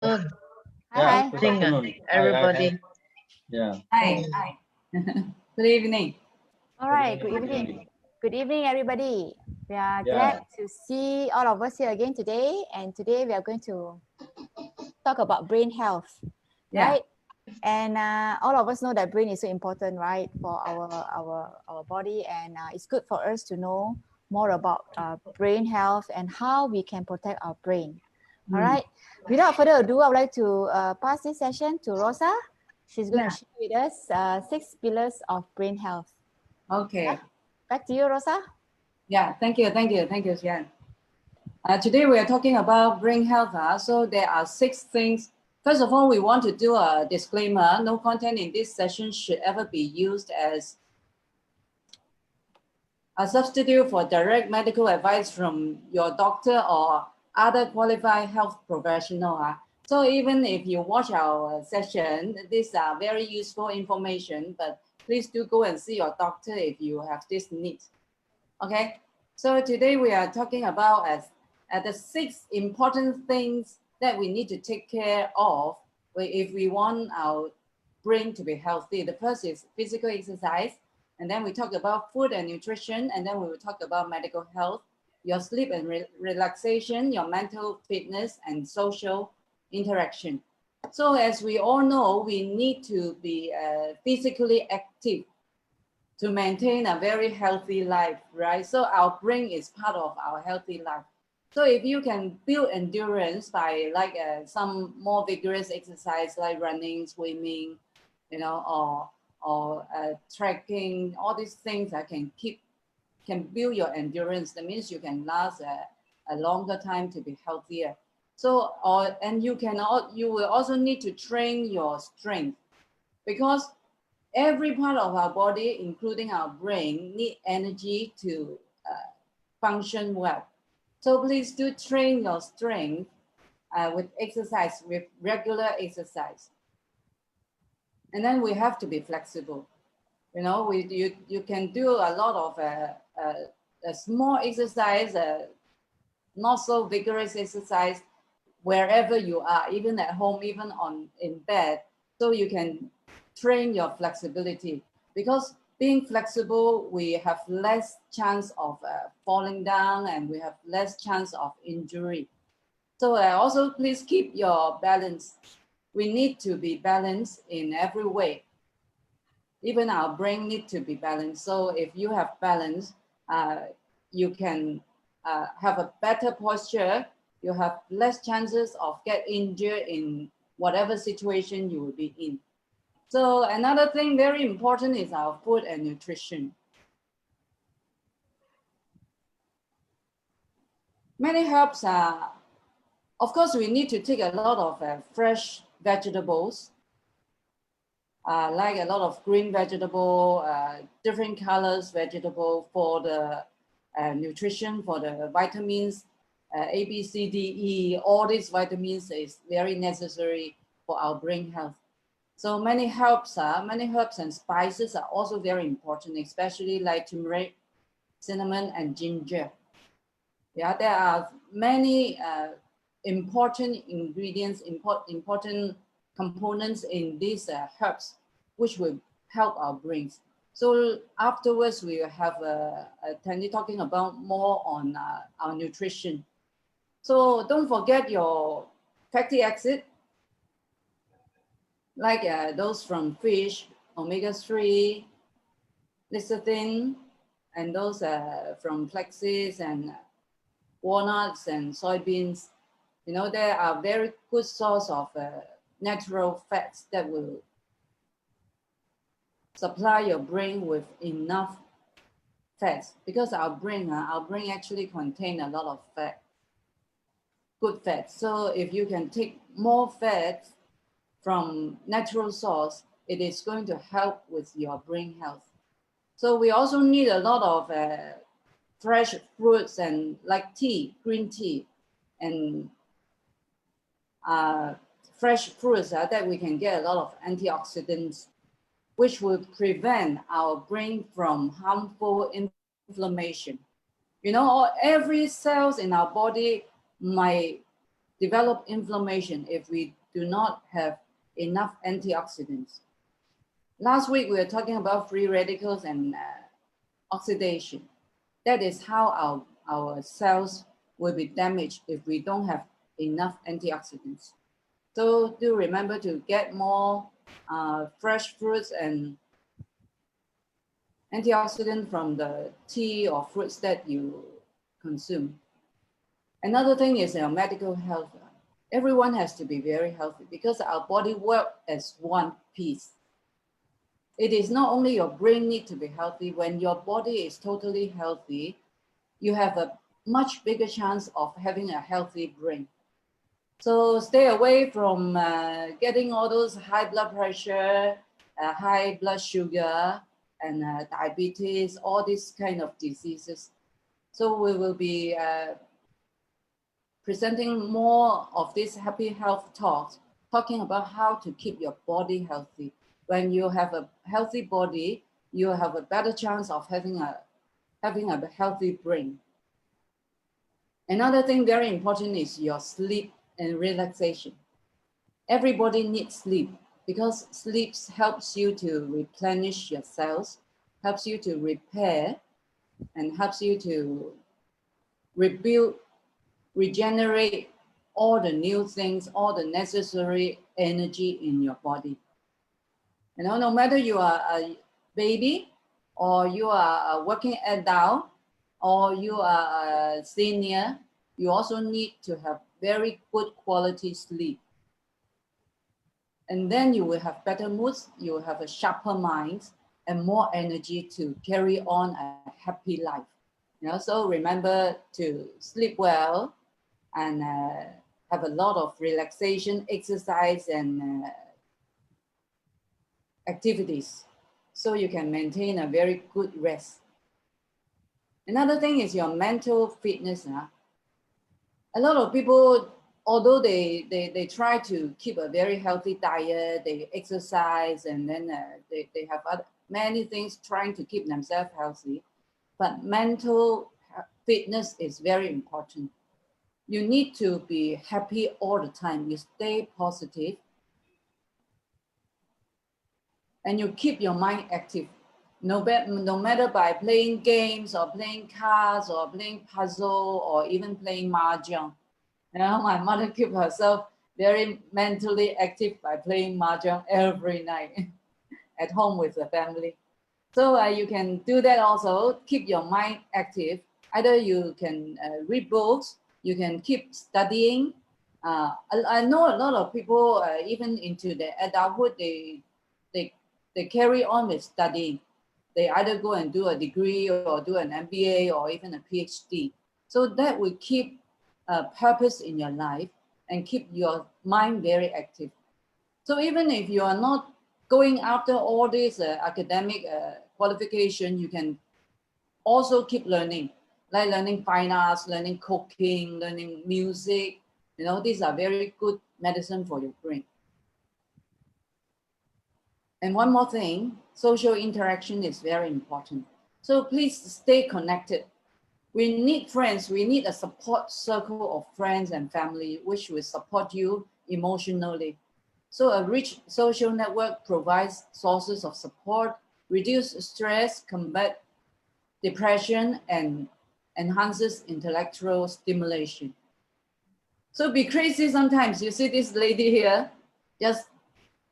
Hi, Yeah, hi. good afternoon. Everybody. Yeah, Hi, hi. Good evening. All good right, evening. good Good evening. evening. Good evening, everybody. We are glad Yeah, to see all of us here again today. And today we are going to talk about brain health, Yeah. right? And all of us know that brain is so important, right, for our body. And it's good for us to know more about brain health and how we can protect our brain. All Mm. right. Without further ado, I would like to pass this session to Rosa. She's going to Yeah. share with us 6 pillars of brain health. Okay. Back to you, Rosa. Yeah. Thank you. Thank you. Thank you, Xian. Today we are talking about brain health. So there are 6 things. First of all, we want to do a disclaimer. No content in this session should ever be used as a substitute for direct medical advice from your doctor or other qualified health professional. So even if you watch our session, these are very useful information, but please do go and see your doctor if you have this need. Okay, so today we are talking about the 6 important things that we need to take care of if we want our brain to be healthy. The first is physical exercise, and then we talk about food and nutrition, and then we will talk about medical health, your sleep and relaxation, your mental fitness, and social interaction. So as we all know, we need to be physically active to maintain a very healthy life, right? So our brain is part of our healthy life. So if you can build endurance by like some more vigorous exercise like running, swimming, or trekking, all these things that can build your endurance. That means you can last a longer time to be healthier. So and you will also need to train your strength, because every part of our body, including our brain, need energy to function well. So please do train your strength with exercise, with regular exercise. And then we have to be flexible. You can do a lot of a small exercise, not so vigorous exercise, wherever you are, even at home, even in bed. So you can train your flexibility, because being flexible, we have less chance of falling down, and we have less chance of injury. So also please keep your balance. We need to be balanced in every way. Even our brain need to be balanced. So if you have balance, you can have a better posture. You have less chances of get injured in whatever situation you will be in. So another thing very important is our food and nutrition. Many herbs are, of course, we need to take a lot of fresh vegetables, like a lot of green vegetable, different colors vegetable for the nutrition, for the vitamins, A, B, C, D, E, all these vitamins is very necessary for our brain health. So many herbs and spices are also very important, especially like turmeric, cinnamon, and ginger. Yeah, there are many important ingredients, important components in these herbs, which will help our brains. So afterwards, we will have Tandy talking about more on our nutrition. So don't forget your fatty acid, like those from fish, omega-3, lecithin, and those from flaxseeds and walnuts and soybeans. There are very good source of natural fats that will supply your brain with enough fats, because our brain actually contain a lot of fat, good fats. So if you can take more fats from natural source, it is going to help with your brain health. So we also need a lot of fresh fruits and like tea, green tea, and fresh fruits that we can get a lot of antioxidants, which will prevent our brain from harmful inflammation. Every cells in our body might develop inflammation if we do not have enough antioxidants. Last week, we were talking about free radicals and oxidation. That is how our cells will be damaged if we don't have enough antioxidants. So do remember to get more fresh fruits and antioxidant from the tea or fruits that you consume. Another thing is our medical health. Everyone has to be very healthy because our body works as one piece. It is not only your brain need to be healthy. When your body is totally healthy, you have a much bigger chance of having a healthy brain. So stay away from getting all those high blood pressure, high blood sugar, and diabetes, all these kind of diseases. So we will be presenting more of these happy health talks, talking about how to keep your body healthy. When you have a healthy body, you have a better chance of having a healthy brain. Another thing very important is your sleep and relaxation. Everybody needs sleep because sleep helps you to replenish your cells, helps you to repair, and helps you to rebuild, regenerate all the new things, all the necessary energy in your body. You know, no matter you are a baby or you are a working adult or you are a senior, you also need to have very good quality sleep. And then you will have better moods, you will have a sharper mind and more energy to carry on a happy life. You know, so remember to sleep well and have a lot of relaxation, exercise, and activities so you can maintain a very good rest. Another thing is your mental fitness. A lot of people, although they try to keep a very healthy diet, they exercise, and then they have many things trying to keep themselves healthy, but mental fitness is very important. You need to be happy all the time. You stay positive and you keep your mind active. No matter by playing games or playing cards or playing puzzle or even playing mahjong. You know, my mother kept herself very mentally active by playing mahjong every night at home with the family. So you can do that also, keep your mind active. Either you can read books, you can keep studying. I know a lot of people, even into the adulthood, they carry on with studying. They either go and do a degree or do an MBA or even a PhD. So that will keep a purpose in your life and keep your mind very active. So even if you are not going after all this academic qualification, you can also keep learning, like learning fine arts, learning cooking, learning music. You know, these are very good medicine for your brain. And one more thing, social interaction is very important. So please stay connected. We need friends. We need a support circle of friends and family, which will support you emotionally. So a rich social network provides sources of support, reduce stress, combat depression, and enhances intellectual stimulation. So be crazy sometimes. You see this lady here,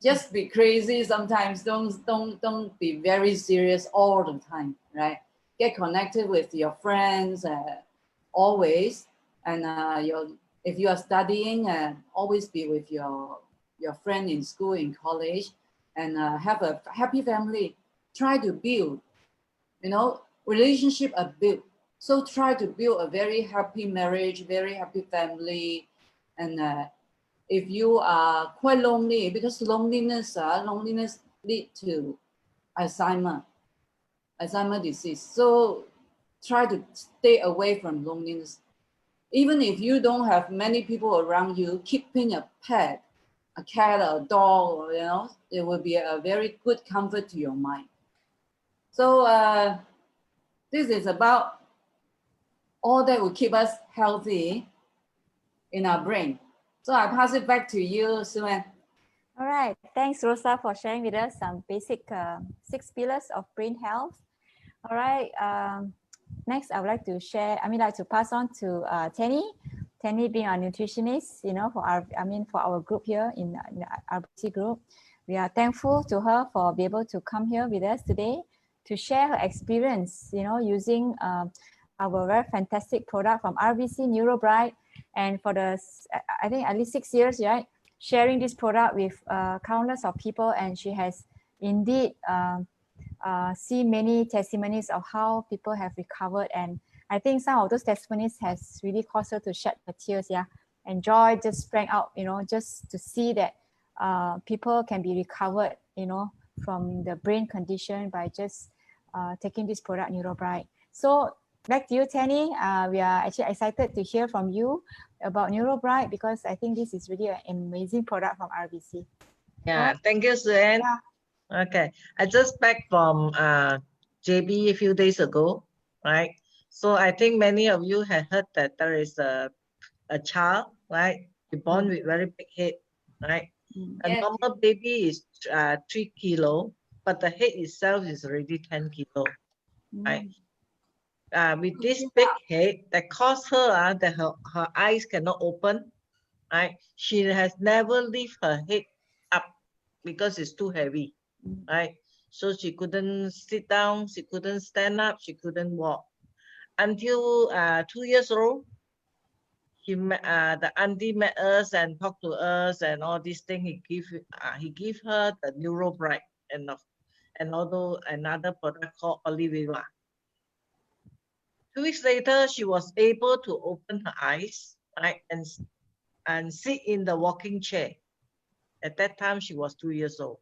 just be crazy sometimes. Don't be very serious all the time, right? Get connected with your friends always, and if you are studying, always be with your friend in school, in college, and have a happy family. Try to build, you know, relationship are built. So try to build a very happy marriage, very happy family, and if you are quite lonely, because loneliness lead to Alzheimer disease. So try to stay away from loneliness. Even if you don't have many people around you, keeping a pet, a cat, a dog, you know, it will be a very good comfort to your mind. So this is about all that will keep us healthy in our brain. So I pass it back to you, Sue-Ann. All right. Thanks, Rosa, for sharing with us some basic 6 pillars of brain health. All right. Next, I would like to like to pass on to Tenny. Tenny being our nutritionist, for our group here in the RBC group. We are thankful to her for being able to come here with us today to share her experience, using our very fantastic product from RBC NeuroBright. And for I think at least 6 years, right? Sharing this product with countless of people, and she has indeed seen many testimonies of how people have recovered. And I think some of those testimonies has really caused her to shed her tears, yeah. And joy just sprang out, just to see that people can be recovered, from the brain condition by just taking this product, NeuroBright. So back to you, Tenny. We are actually excited to hear from you about NeuroBright, because I think this is really an amazing product from RBC. Yeah, thank you, Sue-Ann. Yeah. Okay, I just back from JB a few days ago, right? So I think many of you have heard that there is a child, right? Born with very big head, right? A Yes. normal baby is 3 kilo, but the head itself is already 10 kilo, right? With this big head that caused her that her eyes cannot open, right? She has never lift her head up because it's too heavy, right? So she couldn't sit down, she couldn't stand up, she couldn't walk. Until 2 years old, the auntie met us and talked to us and all these things. He give her the NeuroBright and although another product called Oliviva. 2 weeks later, she was able to open her eyes, right, and sit in the walking chair. At that time, she was 2 years old.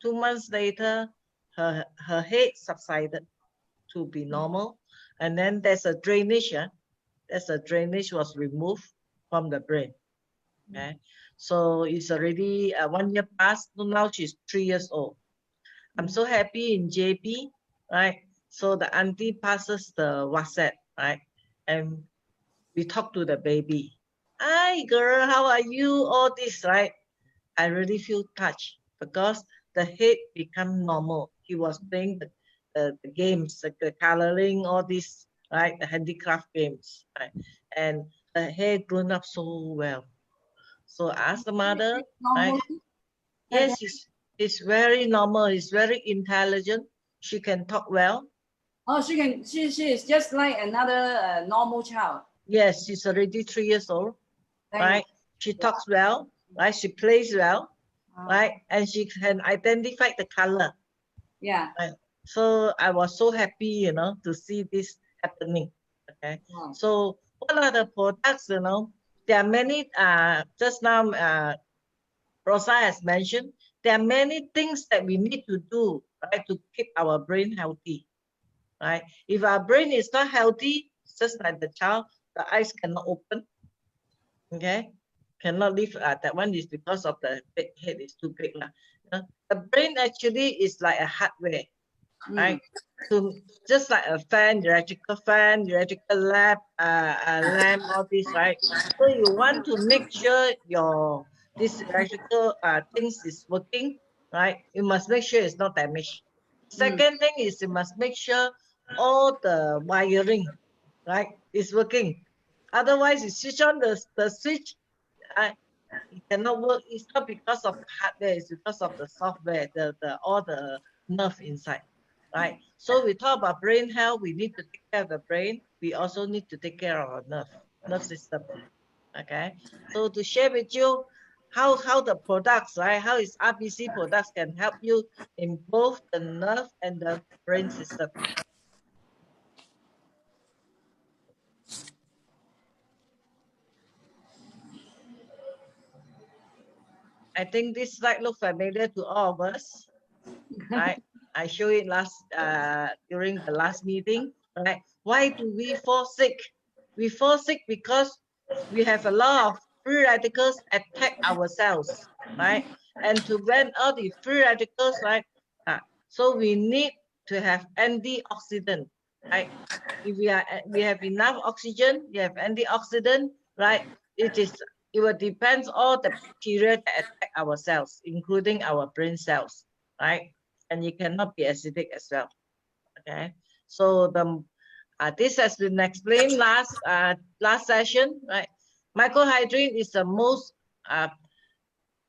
2 months later, her head subsided to be normal, and then there's a drainage. There's a drainage was removed from the brain. Okay, so it's already 1 year past. So now she's 3 years old. I'm so happy in JP, right? So the auntie passes the WhatsApp, right? And we talk to the baby. Hi, girl, how are you? All this, right? I really feel touched because the head become normal. He was playing the games, like the coloring, all this, right? The handicraft games, right? And the hair grown up so well. So I asked the mother, right? Yes, it's very normal. It's very intelligent. She can talk well. Oh, she is just like another normal child. Yes, she's already 3 years old, right? She talks well, right? She plays well, right? And she can identify the color. Yeah. Right? So I was so happy, to see this happening. Okay. Wow. So what are the products? There are many. Just now, Rosa has mentioned there are many things that we need to do, right, to keep our brain healthy, right? If our brain is not healthy, just like the child, the eyes cannot open. Okay, cannot lift. That one is because of the head is too big. The brain actually is like a hardware, right? So just like a fan, electrical lamp, all this, right? So you want to make sure this electrical things is working, right? You must make sure it's not damaged. Second thing is you must make sure all the wiring, right, is working. Otherwise, you switch on the switch, it cannot work. It's not because of hardware, it's because of the software, all the nerve inside, right? So we talk about brain health, we need to take care of the brain. We also need to take care of our nerve system. Okay, so to share with you how the products, right, how is RBC products can help you in both the nerve and the brain system. I think this slide looks familiar to all of us, right? I showed it during the last meeting, right? Why do we fall sick? We fall sick because we have a lot of free radicals attack our cells, right? And to ban all the free radicals, right? So we need to have antioxidant, right? If we have enough oxygen, we have antioxidant, right? It is it will depend all the bacteria that attack our cells, including our brain cells, right? And it cannot be acidic as well. Okay, so the this has been explained last session, right? Microhydrin is the most I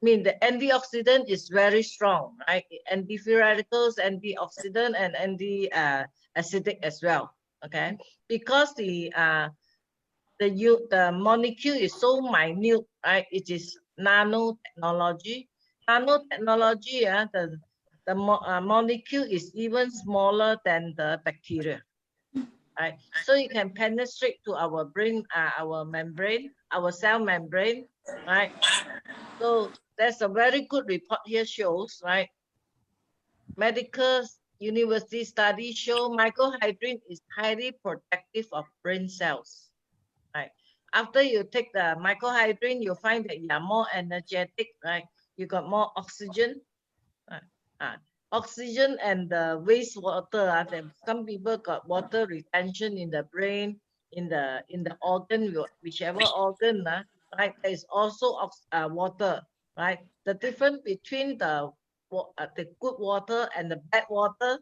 mean, the antioxidant is very strong, right? Anti-free radicals, antioxidant, and anti-acidic as well. Okay, because the molecule is so minute, right? It is nanotechnology. Nanotechnology, the molecule is even smaller than the bacteria, right? So it can penetrate to our brain, our membrane, our cell membrane, right? So there's a very good report here shows, right? Medical university studies show microhydrin is highly protective of brain cells, right? After you take the microhydrin, you find that you are more energetic, right? You got more oxygen, oxygen and the wastewater. Some people got water retention in the brain, in the organ, whichever organ, right? There is also water, right? The difference between the good water and the bad water,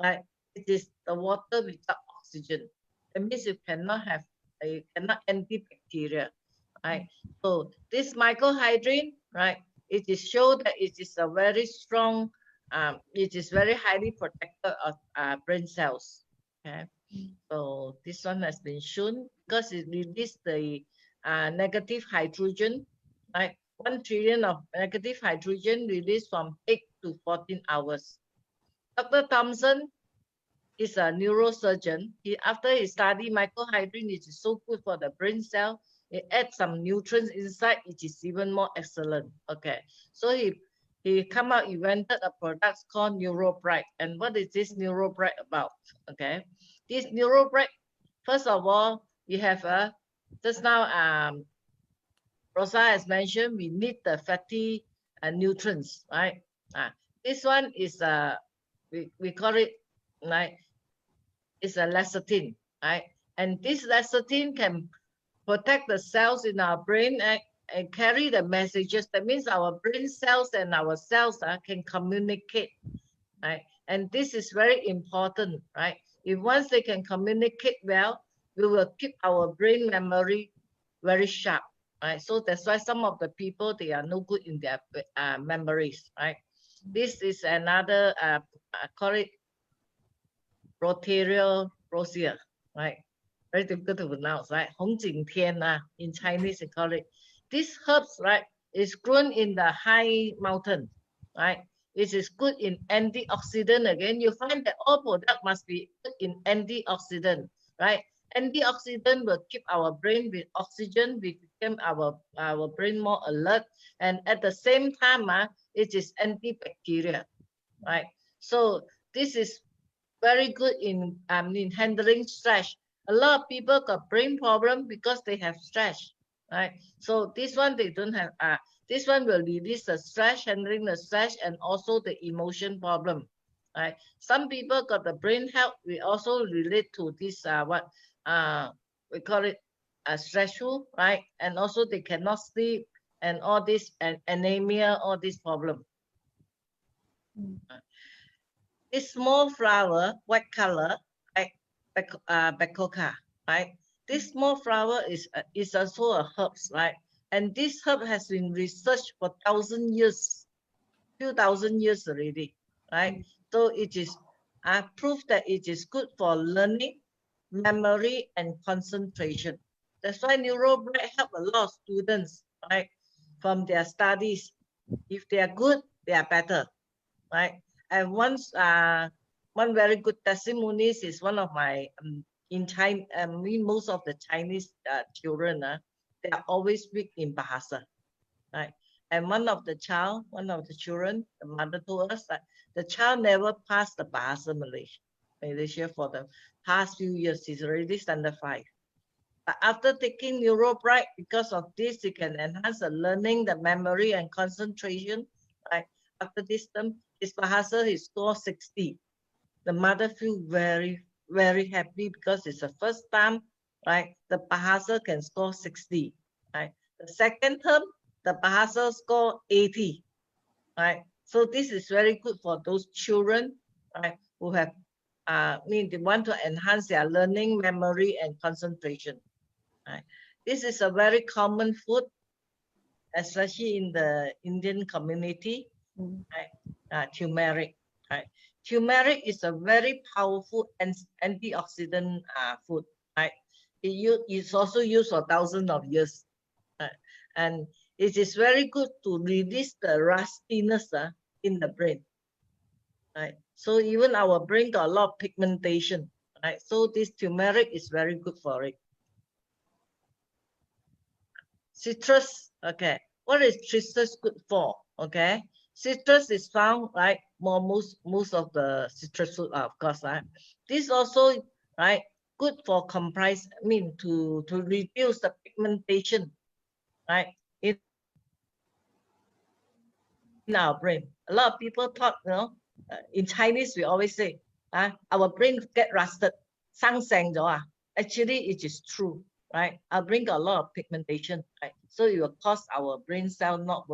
right? It is the water without oxygen. That means you cannot have antibacterial, right? So this microhydrin, right? It is shown that it is a very strong. It is very highly protected of brain cells. Okay, so this one has been shown because it releases the negative hydrogen, right? 1 trillion of negative hydrogen released from 8 to 14 hours. Dr. Thompson is a neurosurgeon. After he studied microhydrin, it is so good for the brain cell. It adds some nutrients inside, it is even more excellent. Okay, so he come out, invented a product called NeuroBright. And what is this NeuroBright about? Okay, this NeuroBright, first of all, we have just now Rosa has mentioned we need the fatty nutrients, right? This one is we call it like it's a lecithin, right? And this lecithin can protect the cells in our brain and carry the messages. That means our brain cells and our cells can communicate, right? And this is very important, right? If once they can communicate well, we will keep our brain memory very sharp, right? So that's why some of the people, they are no good in their memories, right? This is another, I call it Rotaria rosea, right? Very difficult to pronounce, right? Hong Jing Tian, in Chinese they call it. This herbs, right, is grown in the high mountain, right? It is good in antioxidant. Again, you find that all product must be good in antioxidant, right? Antioxidant will keep our brain with oxygen, we become our brain more alert, and at the same time, it is antibacterial, right? So this is very good in handling stress. A lot of people got brain problem because they have stress, right? So this one they don't have. This one will release the stress, handling the stress, and also the emotion problem, right? Some people got the brain health. We also relate to this what we call it stressful, right? And also they cannot sleep and all this and anemia, all this problem. This small flower, white color, right? Bacoca, right? This small flower is also a herb, right? And this herb has been researched for 1,000 years, 2,000 years already, right? So it is proof that it is good for learning, memory, and concentration. That's why NeuroBright help a lot of students, right? From their studies. If they are good, they are better, right? And once one very good testimonies is one of my in China. Most of the Chinese children, they are always weak in Bahasa, right? And one of the children, the mother told us that the child never passed the Bahasa Malaysia for the past few years. He's already standard 5. But after taking NeuroBright, because of this, you can enhance the learning, the memory, and concentration, right? After this term, his Bahasa, he scored 60. The mother feel very, very happy because it's the first time, right? The Bahasa can score 60, right? The second term, the Bahasa score 80, right? So this is very good for those children, right, who have they want to enhance their learning, memory, and concentration. Right? This is a very common food, especially in the Indian community. Right? Turmeric. Right? Turmeric is a very powerful antioxidant food. Right? It's also used for thousands of years, right? And it is very good to release the rustiness in the brain. Right? So even our brain got a lot of pigmentation. Right? So this turmeric is very good for it. Citrus, okay. What is citrus good for? Okay. Citrus is found, right? Most of the citrus fruit, of course, right? This also, right, good for to reduce the pigmentation, right, in our brain. A lot of people thought, in Chinese we always say, our brain get rusted, 生成咗啊. Actually, it is true, right? Our brain got a lot of pigmentation, right? So it will cause our brain cell not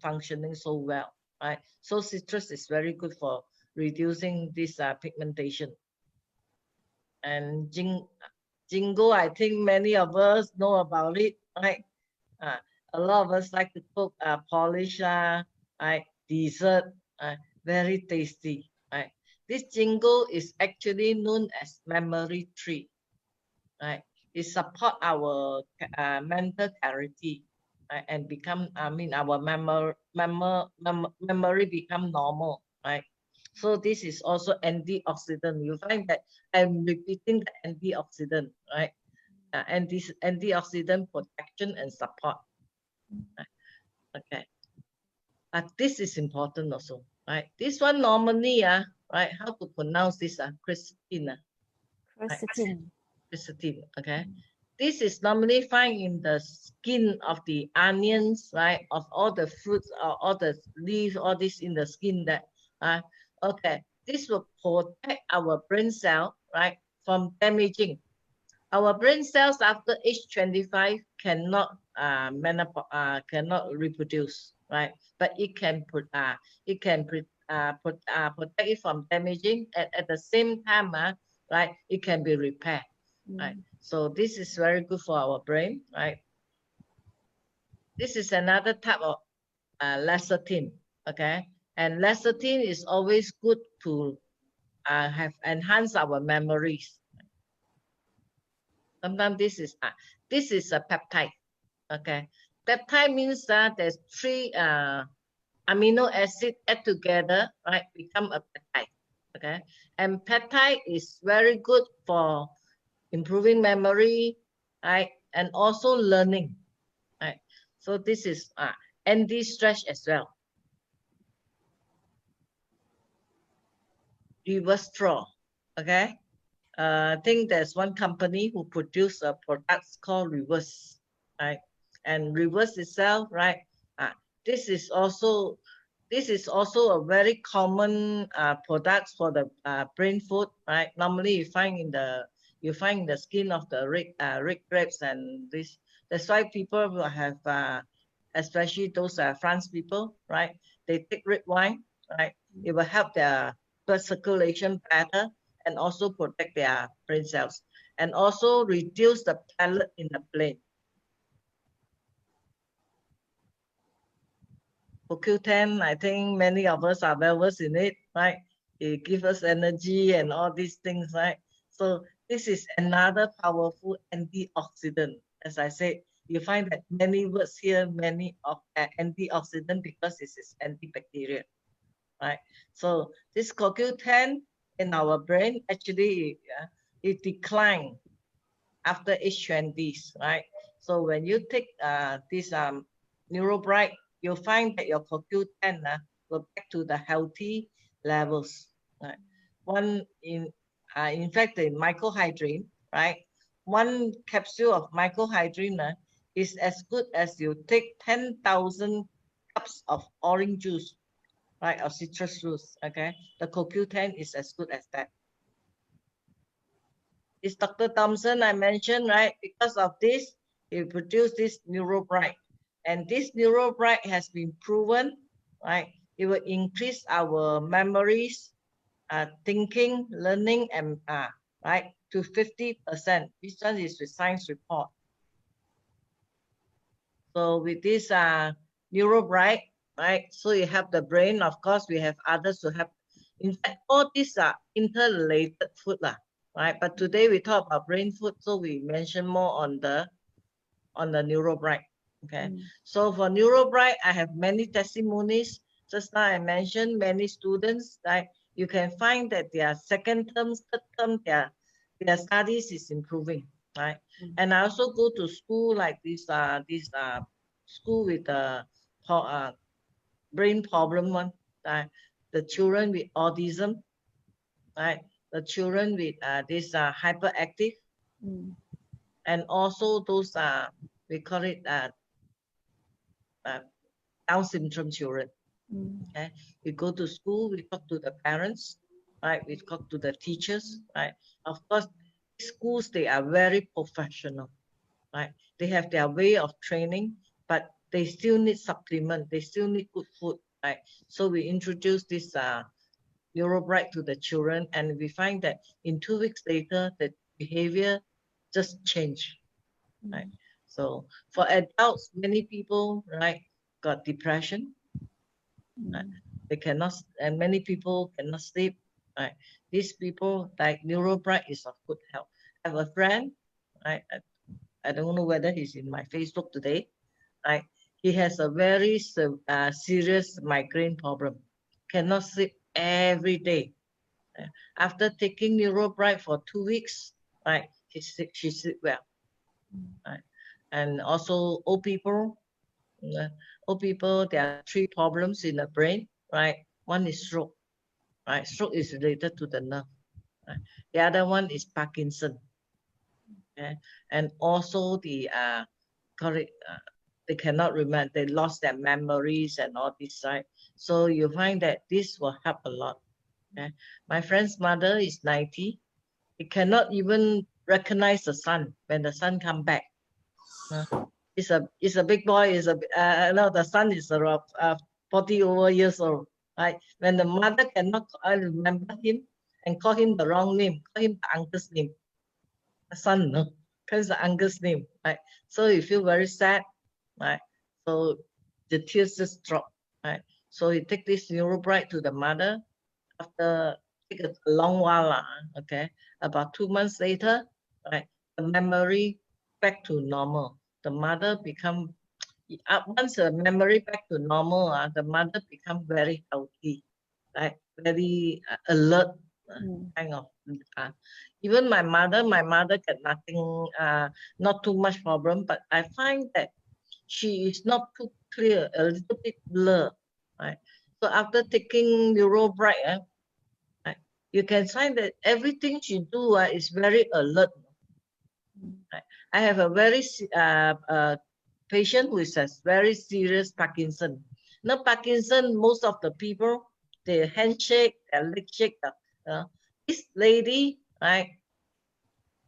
functioning so well, right? So citrus is very good for reducing this pigmentation. And Jingo, I think many of us know about it, right? A lot of us like to cook polish, right? Dessert, very tasty, right? This Jingo is actually known as memory tree, right? It support our mental clarity, right? And become, our memory become normal, right? So this is also antioxidant. You find that I'm repeating the antioxidant, right? And this antioxidant protection and support. Okay. This is important also, right? This one normally, right? How to pronounce this? Quercetin. Quercetin. Quercetin, okay. This is normally found in the skin of the onions, right? Of all the fruits or all the leaves, all this in the skin that, okay. This will protect our brain cell, right, from damaging. Our brain cells after age 25 cannot cannot reproduce, right? But it can protect it from damaging. At the same time, right, it can be repaired, right? So this is very good for our brain, right? This is another type of lecithin, okay? And lecithin is always good to have enhance our memories. Sometimes this is a peptide, okay? Peptide means that there's 3 amino acid add together, right? Become a peptide, okay? And peptide is very good for improving memory, right? And also learning, right? So this is anti-stress as well. Resveratrol, okay? I think there's one company who produce a product called Reverse, right? And Reverse itself, right? This is also a very common product for the brain food, right? Normally you find in the skin of the red grapes and this. That's why people will have, especially those France people, right? They take red wine, right? It will help their blood circulation better and also protect their brain cells and also reduce the pellet in the brain. CoQ10, I think many of us are well versed in it, right? It gives us energy and all these things, right? So this is another powerful antioxidant. As I said, you find that many words here, many of antioxidant because this is antibacterial, right? So this CoQ10 in our brain actually it decline after age 20s, right? So when you take this NeuroBright, you'll find that your CoQ10 go back to the healthy levels, right? In fact, the mycohydrin, right? 1 capsule of mycohydrin is as good as you take 10,000 cups of orange juice, right? Or citrus juice, okay? The CoQ10 is as good as that. This Dr. Thompson I mentioned, right? Because of this, he produced this NeuroBright, And this NeuroBright has been proven, right? It will increase our memories, thinking, learning, and right, to 50%. This one is with science report. So with this NeuroBright, right? So you have the brain. Of course, we have others to have. In fact, all these are interrelated food, right? But today we talk about brain food, so we mention more on the NeuroBright. Okay. So for NeuroBright, I have many testimonies. Just now I mentioned many students, right? You can find that their second term, third term, their studies is improving, right? And I also go to school like this school with brain problem one, the children with autism, right? The children with this hyperactive, and also those we call it Down syndrome children. Okay, we go to school, we talk to the parents, right? We talk to the teachers, right? Of course, schools, they are very professional, right? They have their way of training, but they still need supplement. They still need good food, right? So we introduce this NeuroBright to the children, and we find that in 2 weeks later, the behavior just change, right? So for adults, many people, right, got depression. Right? They cannot, and many people cannot sleep. Right? These people, like NeuroBright, is of good help. I have a friend, right? I don't know whether he's in my Facebook today. Right? He has a very serious migraine problem. Cannot sleep every day. After taking NeuroBright for 2 weeks, right? She sleep well. Right? And also old people. Old people, there are 3 problems in the brain, right? One is stroke, right? Stroke is related to the nerve. Right? The other one is Parkinson. Okay? And also the they cannot remember, they lost their memories and all this, right? So you find that this will help a lot. Okay? My friend's mother is 90. He cannot even recognize the sun when the sun come back. It's a big boy. No, the son is around 40 over years old. Right? When the mother cannot remember him and call him the wrong name, call him the uncle's name. The son, no, calls the uncle's name. Right? So you feel very sad. Right? So the tears just drop. Right? So he take this NeuroBright to the mother. After take a long while, okay, about 2 months later, right, the memory back to normal. The mother become, once the memory back to normal, the mother become very healthy, right? Very alert, kind of. Even my mother got nothing, not too much problem, but I find that she is not too clear, a little bit blur, right? So after taking NeuroBright, right, you can find that everything she do is very alert. Right? I have a very patient who has very serious Parkinson. Now Parkinson, most of the people, they handshake, their leg shake. This lady, right,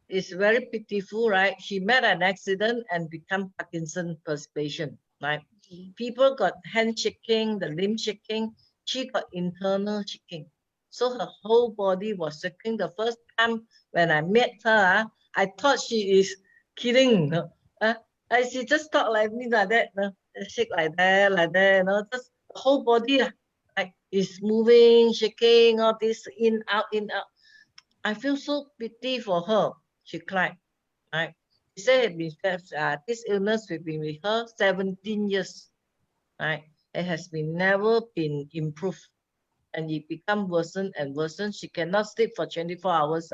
is very pitiful, right? She met an accident and become Parkinson patient, right? People got hand shaking, the limb shaking. She got internal shaking. So her whole body was shaking. The first time when I met her, I thought she is kidding. She just talk like me like that, shake like that, just the whole body like is moving, shaking, all this in, out, in, out. I feel so pity for her. She cried, right? She said this illness has been with her 17 years, right? It has been never been improved, and it become worsen and worsen. She cannot sleep for 24 hours,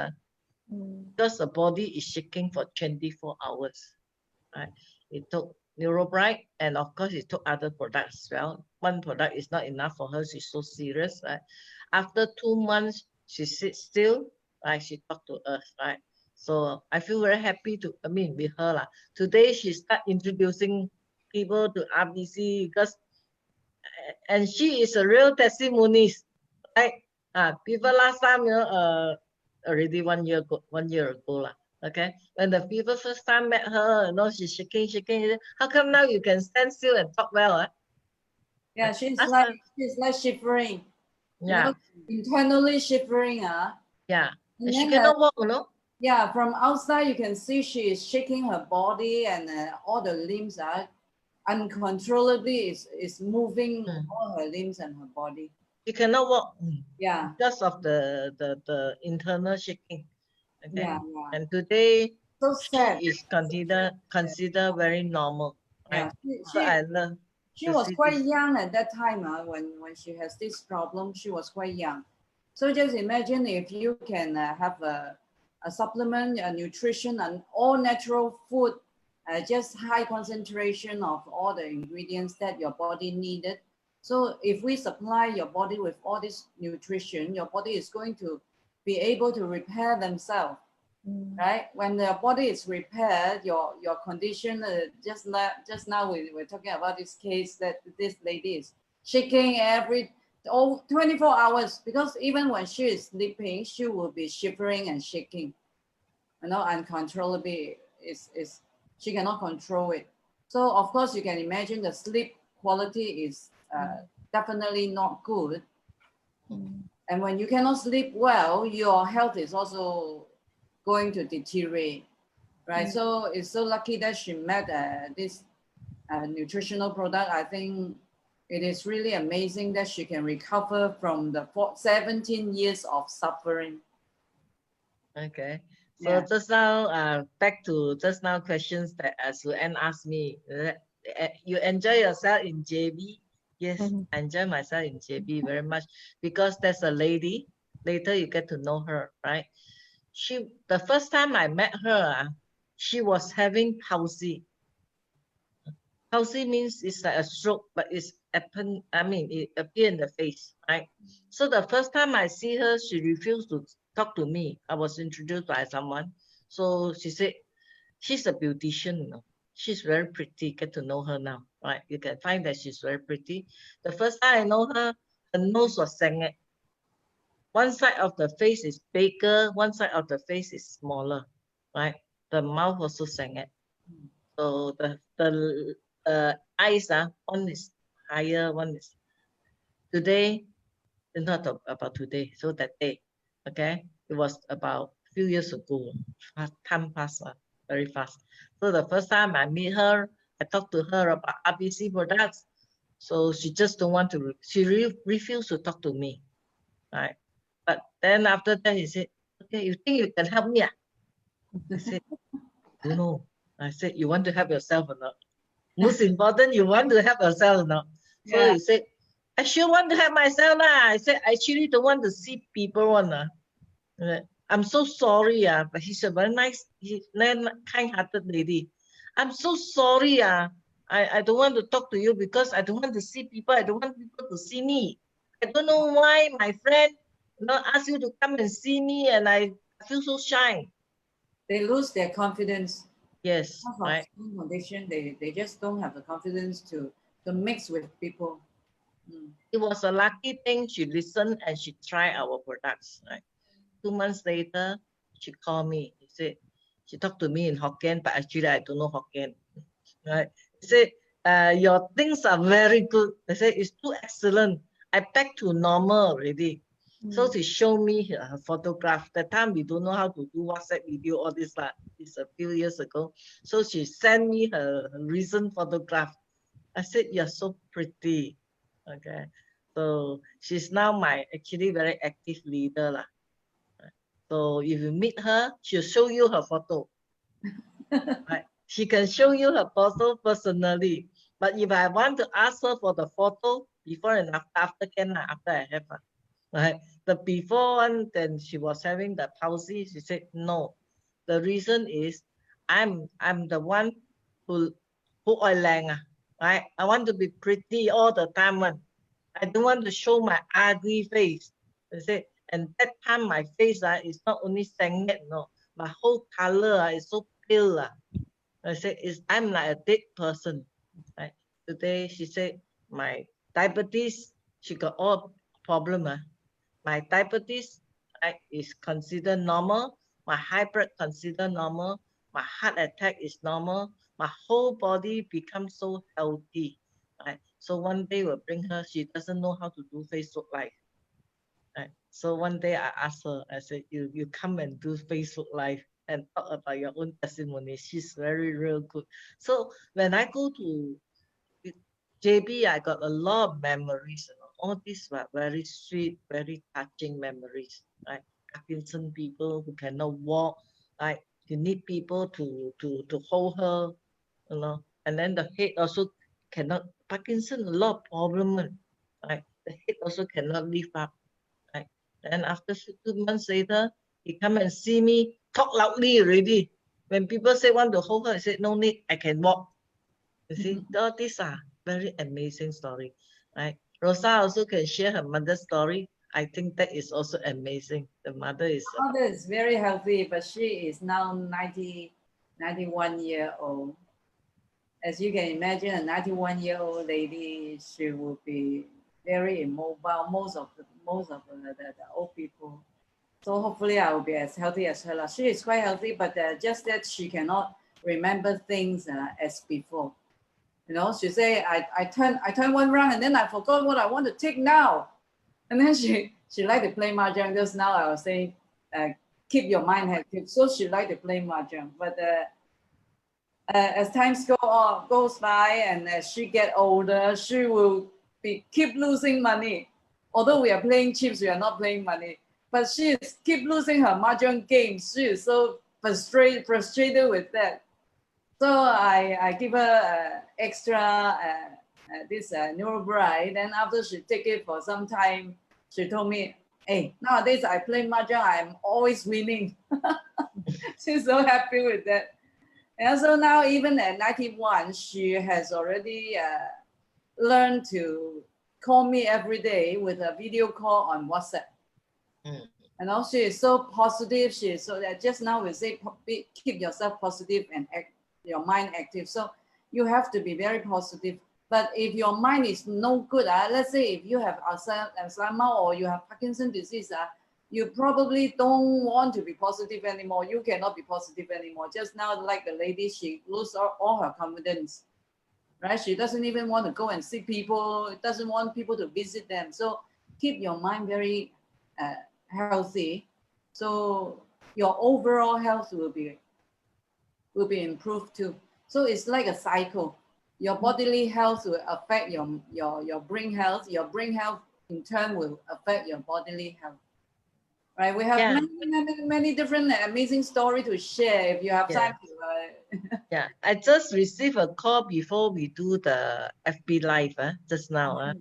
because the body is shaking for 24 hours, right? It took NeuroBright, and of course it took other products as well. One product is not enough for her. She's so serious, right? After 2 months, she sits still, right? She talked to us, right? So I feel very happy with her. Today she start introducing people to RBC, because, and she is a real testimony, right? People last time, already 1 year ago, Okay, when the people first time met her, she's shaking. How come now you can stand still and talk well? Yeah, she's Ask like her. shivering. Yeah, Internally shivering. yeah. And And she then cannot walk, yeah, from outside you can see she is shaking her body and all the limbs are uncontrollably is moving all her limbs and her body. She cannot walk Yeah, because of the internal shaking. Okay. yeah. And today So she sad. is considered very normal, right? Yeah, So I learned she to was see quite this. young at that time. When she has this problem, she was quite young. So just imagine if you can have a supplement, a nutrition, and all natural food, just high concentration of all the ingredients that your body needed. So if we supply your body with all this nutrition, your body is going to be able to repair themselves. Right, when the body is repaired, your condition, just now we were talking about this case that this lady is shaking 24 hours, because even when she is sleeping she will be shivering and shaking, uncontrollably. Is She cannot control it. So of course you can imagine the sleep quality is definitely not good. And when you cannot sleep well, your health is also going to deteriorate, right? So it's so lucky that she met this nutritional product. I think it is really amazing that she can recover from the 17 years of suffering. Okay. So Yeah. just now, back to just now questions that Sue-Ann asked me. You enjoy yourself in JB? Yes, I enjoy myself in JB very much because there's a lady. Later you get to know her, right? The first time I met her, she was having palsy. Palsy means it's like a stroke, but it appear in the face, right? So the first time I see her, she refused to talk to me. I was introduced by someone. So she said, she's a beautician, She's very pretty. Get to know her now, right? You can find that she's very pretty. The first time I know her, her nose was sengit. One side of the face is bigger, one side of the face is smaller, right? The mouth also sengit. So the eyes, one is higher, one is today. It's not about today. So that day, okay, it was about a few years ago. Time passed very fast. So the first time I meet her, I talked to her about RBC products. So she just don't want to. She refused to talk to me, right? But then after that, he said, "Okay, you think you can help me?" I said, "Don't know." I said, "You want to help yourself or not? Most important, you want to help yourself or not?" So Yeah. he said, "I sure want to help myself lah." I said, "I actually don't want to see people one. I'm so sorry, but he's a very nice, kind-hearted lady. I'm so sorry, I don't want to talk to you because I don't want to see people. I don't want people to see me. I don't know why my friend, ask you to come and see me, and I feel so shy." They lose their confidence. Yes, Because of right. skin condition, they just don't have the confidence to mix with people. It was a lucky thing she listened and she tried our products, right? 2 months later, she called me. She talked to me in Hokkien, but actually I don't know Hokkien. Right? She said, your things are very good. I said, it's too excellent. I back to normal already. So she showed me her photograph. That time we don't know how to do WhatsApp video, all this. It's a few years ago. So she sent me her recent photograph. I said, you're so pretty. Okay. So she's now my actually very active leader lah. So if you meet her, she'll show you her photo. Right? She can show you her photo personally. But if I want to ask her for the photo before and after after I have her. Right? The before one, then she was having the palsy. She said no. The reason is I'm the one who oil lang, right? I want to be pretty all the time. I don't want to show my ugly face. I said, and that time my face is not only sengit, no, my whole color is so pale. I said, I'm like a dead person. Right? Today she said my diabetes, she got all problem. My diabetes is considered normal. my high blood considered normal, my heart attack is normal, my whole body becomes so healthy, right? So one day we'll bring her, she doesn't know how to do Facebook Live, right? So one day I asked her, I said, you come and do Facebook Live and talk about your own testimony. She's very real good. So when I go to JB, I got a lot of memories. All these were very sweet, very touching memories. Right, Parkinson people who cannot walk, right? You need people to hold her, And then the head also cannot. Parkinson a lot of problem, right? The head also cannot lift up, right? Then after 2 months later, he come and see me, talk loudly already. When people say want to hold her, I said no need, I can walk. You see, all these are very amazing story, right? Rosa also can share her mother's story. I think that is also amazing. The mother is Mother is very healthy, but she is now 91 year old. As you can imagine, a 91-year-old lady, she will be very immobile. Most of the old people. So hopefully I will be as healthy as her. She is quite healthy, but just that she cannot remember things as before. She say, I turn one round and then I forgot what I want to take now. And then she like to play mahjong. Just now I was saying, keep your mind active. So she like to play mahjong. But as time goes by and as she get older, she will keep losing money. Although we are playing chips, we are not playing money. But she is keep losing her mahjong games. She is so frustrated with that. So I give her extra this NeuroBright. And after she take it for some time, she told me, hey, nowadays I play mahjong, I'm always winning. She's so happy with that. And so now even at 91, she has already learned to call me every day with a video call on WhatsApp. And also she is so positive. She is so that just now we say keep yourself positive and your mind active. So you have to be very positive. But if your mind is no good, let's say if you have Alzheimer or you have Parkinson's disease, you probably don't want to be positive anymore. You cannot be positive anymore. Just now, like the lady, she loses all her confidence, right? She doesn't even want to go and see people, doesn't want people to visit them. So keep your mind very healthy. So your overall health will be improved too. So it's like a cycle. Your bodily health will affect your brain health. Your brain health in turn will affect your bodily health. Right, we have many different amazing stories to share. If you have time to, yeah, I just received a call before we do the FB Live just now.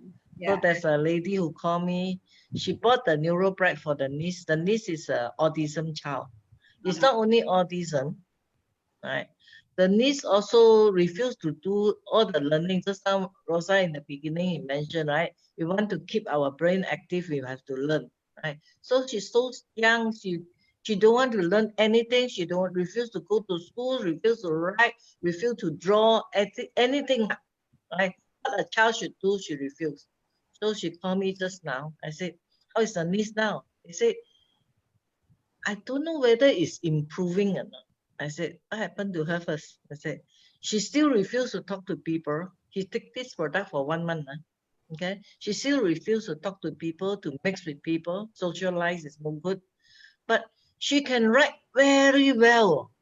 So there's a lady who called me. She bought the NeuroBright for the niece. The niece is an autism child. It's not only autism, right? The niece also refused to do all the learning. Just now, Rosa, in the beginning, he mentioned, right? We want to keep our brain active, we have to learn, right? So she's so young, she don't want to learn anything. She refuse to go to school, refuse to write, refuse to draw, anything, right? What a child should do, she refused. So she called me just now. I said, how is the niece now? He said, I don't know whether it's improving or not. I said, what happened to her first? I said, she still refused to talk to people. She took this product for 1 month. Okay, she still refused to talk to people, to mix with people. Socialize is no good. But she can write very well.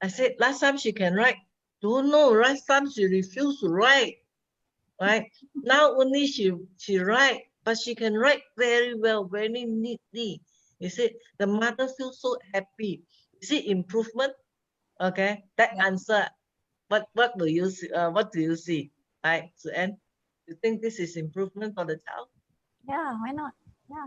I said, last time she can write. Don't know, last time she refused to write. Right? Now only she write, but she can write very well, very neatly. You see, the mother feels so happy. You see improvement? Okay, that answer. What do you see? What do you see? Right, Sue-Ann, you think this is improvement for the child? Yeah, why not? Yeah.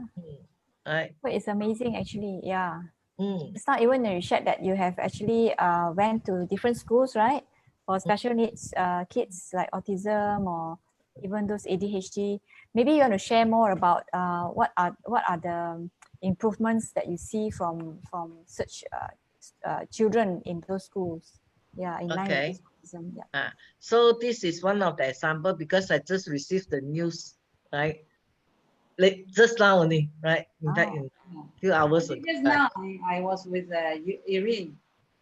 Right. But it's amazing actually. Yeah. Mm. It's not even a shared that you have actually went to different schools, right? For special needs kids like autism or even those ADHD. Maybe you want to share more about what are the improvements that you see from such children in those schools. Yeah, in line with this autism. Yeah. So this is one of the example because I just received the news, right? Like just now only, right? In fact, Oh. in few hours ago. Just Right? now, I was with Irene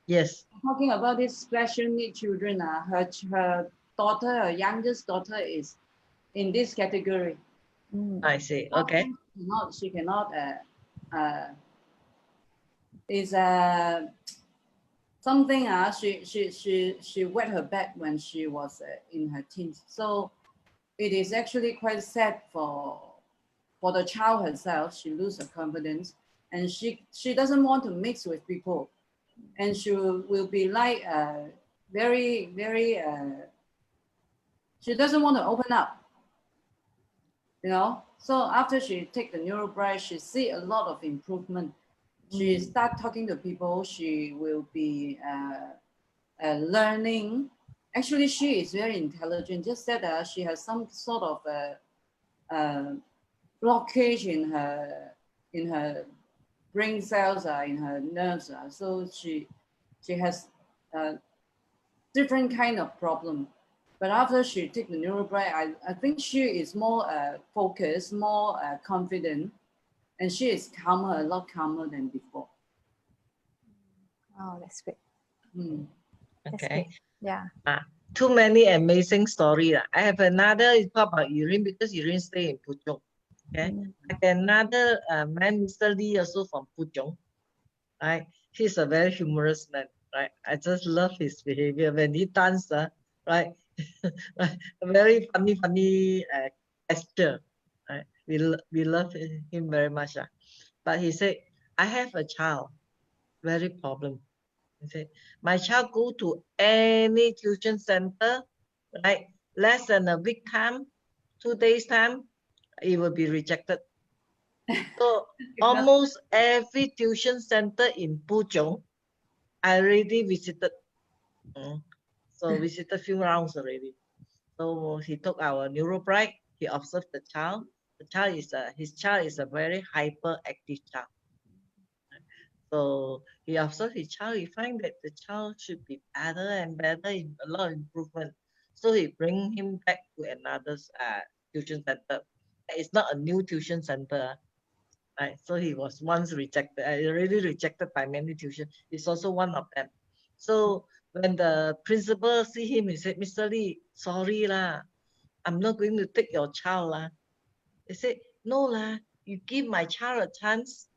Yes, talking about these special need children. Her daughter, her youngest daughter, is in this category. Mm. I see. How Okay. come she cannot is something she wet her back when she was in her teens. So it is actually quite sad for the child herself. She lose her confidence, and she doesn't want to mix with people, and she will be like very very. She doesn't want to open up, you know. So after she take the NeuroBright, she see a lot of improvement. She start talking to people. She will be learning. Actually, she is very intelligent. Just that she has some sort of blockage in her brain cells, in her nerves. So she has different kind of problem. But after she take the NeuroBright, I think she is more focused, more confident, and she is calmer, a lot calmer than before. Oh, that's great. Mm. That's Okay. great. Yeah. Too many amazing story. I have another. It's about Irene because Irene stay in Puchong. Okay. Mm. Like another man, Mr. Lee, also from Puchong. Right. He's a very humorous man. Right. I just love his behavior when he dances. Right. A very funny gesture. Right. We love him very much. But he said, I have a child, very problem. He said, my child go to any tuition center, right? Less than a week time, 2 days time, it will be rejected. So almost every tuition center in Puchong, I already visited. So visited few rounds already. So he took our NeuroBright. He observed the child. His child is a very hyperactive child. So he observed his child. He find that the child should be better and better, a lot of improvement. So he bring him back to another tuition center. It's not a new tuition center. Right? So he was once rejected, already rejected by many tuition. It's also one of them. So when the principal see him, he said, Mr. Lee, sorry lah, I'm not going to take your child lah. He said, no lah, you give my child a chance.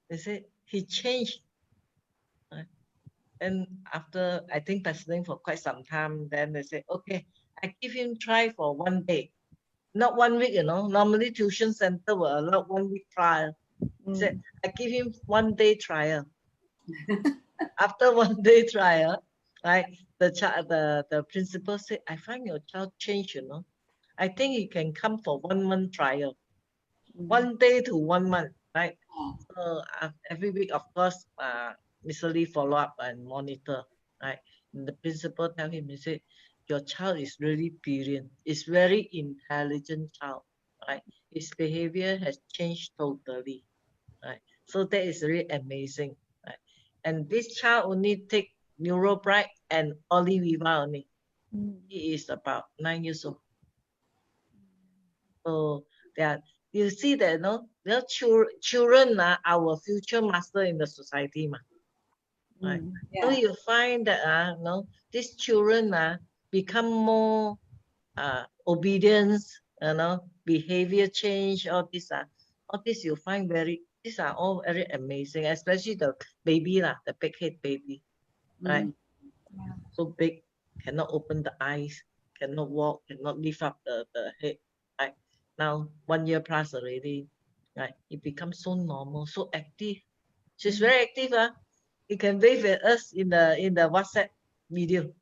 They said, he changed. And after, I think, testing for quite some time, then they say, okay, I give him try for 1 day. Not 1 week, Normally tuition center will allow 1 week trial. Said, I give him 1 day trial. After 1 day trial, right, the principal said, I find your child change, I think he can come for 1 month trial. 1 day to 1 month, right? So every week, of course, Mr. Lee follow up and monitor, right? And the principal tell him, he said, your child is really brilliant. It's very intelligent child, right? His behavior has changed totally, right? So that is really amazing, right? And this child only take NeuroBright and Oliviva only. He is about 9 years old. So that you see that, the children are our future master in the society, right? Yeah. So you find that these children become more obedience, behavior change, all this you find these are all very amazing, especially the baby the big head baby, right? Yeah. So big, cannot open the eyes, cannot walk, cannot lift up the head, right? Now 1 year plus already, right? It becomes so normal, so active. She's very active. You can wave at us in the WhatsApp video,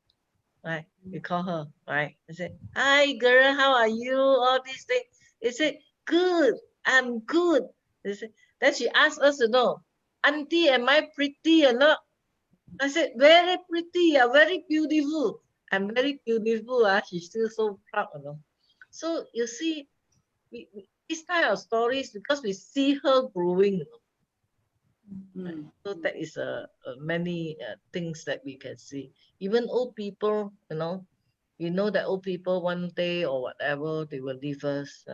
right? We call her, right? I say, hi girl, how are you? All these things. They say, good, I'm good. They say, then she asked us, auntie, am I pretty or not? I said, very pretty, very beautiful. I'm very beautiful. She's still so proud, So you see, this kind of stories, because we see her growing. So that is many things that we can see. Even old people, we know that old people one day or whatever, they will leave us.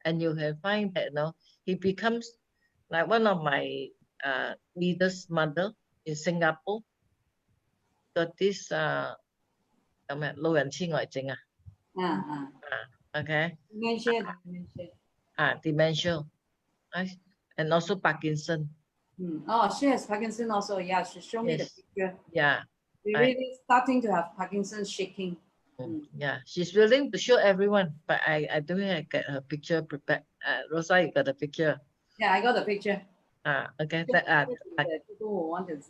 and you can find that he becomes like one of my leaders' mother in Singapore. Got this 有咩老人痴呆症啊？ Okay. Dementia. Dementia. And also Parkinson. Oh, she has Parkinson also. Yeah, she showed me the Yes. picture. Yeah. We're Right. really starting to have Parkinson shaking. Yeah, she's willing to show everyone, but I don't think I get her picture prepared. Rosa, you got the picture? Yeah, I got the picture. Okay. The people who want to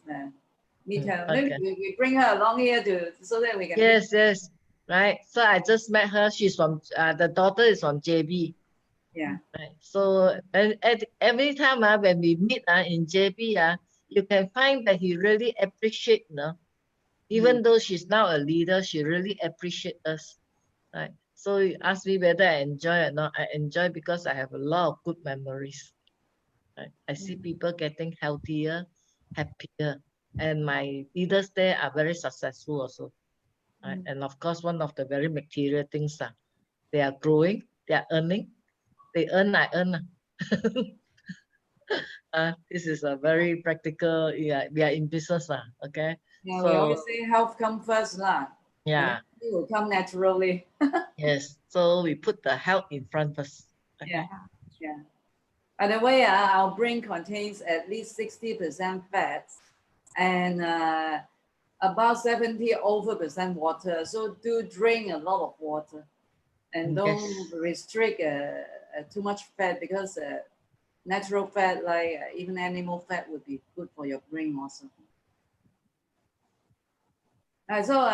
meet her. Maybe Okay. we bring her along here so that we can. Yes, yes. Right. So I just met her. She's from the daughter is from JB. Yeah. Right. So and every time when we meet in JB, you can find that he really appreciate, even though she's now a leader, she really appreciate us. Right. So you ask me whether I enjoy or not. I enjoy because I have a lot of good memories. Right. I see people getting healthier, happier, and my leaders there are very successful also. Right. And of course, one of the very material things they are growing, they are earning, they earn, I earn. This is a very practical. Yeah, we are in business okay. Yeah, So, we always say health come first lah. Yeah. It will come naturally. Yes. So we put the health in front first. Okay? Yeah. By the way, our brain contains at least 60% fats and about 70% water. So do drink a lot of water and don't restrict too much fat because natural fat, like even animal fat, would be good for your brain also. So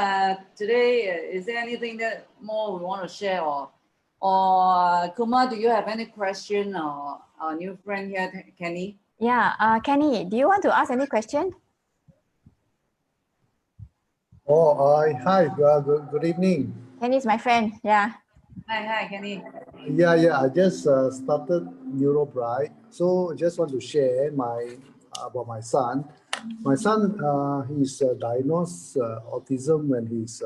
today, is there anything that more we want to share, or Kumar, do you have any question, or our new friend here, Kenny? Yeah, Kenny, do you want to ask any question? Oh, hi, good evening. Kenny is my friend. Yeah. Hi, Kenny. Yeah, I just started NeuroBright, so just want to share about my son. My son, he's diagnosed autism when he's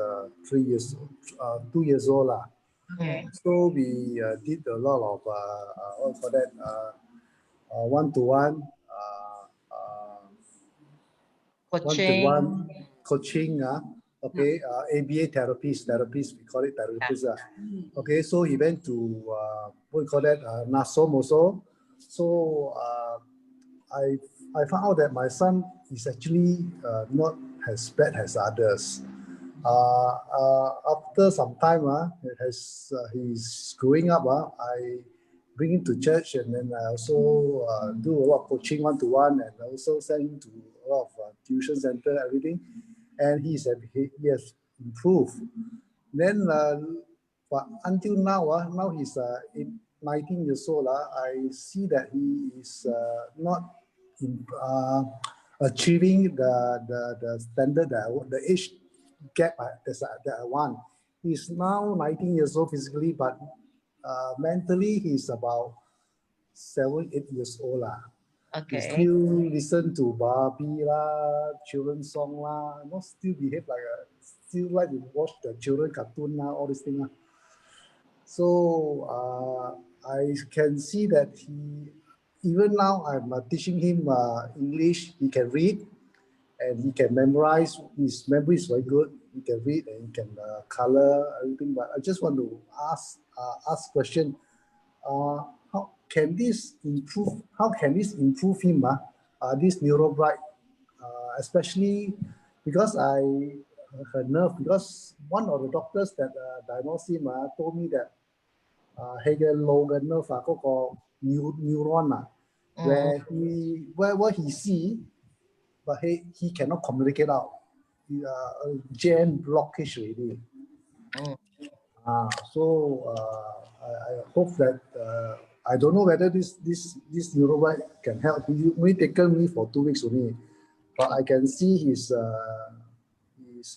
2 years old. Okay. So we did a lot of what for that one-to-one coaching. Okay, ABA therapists, we call it therapists. Okay, so he went to what we call that NASOM also. So I found out that my son is actually not as bad as others. After some time, he's growing up. I bring him to church, and then I also do a lot of coaching one-to-one, and also send him to a lot of tuition center, everything. And he has improved. Then, but until now, now he's 19 years old. I see that he is not achieving the standard, the age gap that I want. He's now 19 years old physically, but mentally he's about 7-8 years old. Okay. He still listen to Barbie children's song still behave still like to watch the children cartoon all these things. So I can see that even now I'm teaching him English. He can read and he can memorize. His memory is very good. He can read and he can color everything. But I just want to ask question. How can this improve? How can this improve him? This NeuroBright, especially because I heard nerve. Because one of the doctors that diagnosed him told me that Hegel Logan nerve neuron where he see, but he cannot communicate out. Jam blockage already. So I hope that I don't know whether this NeuroBright can help. He only taken me for 2 weeks only, but I can see he's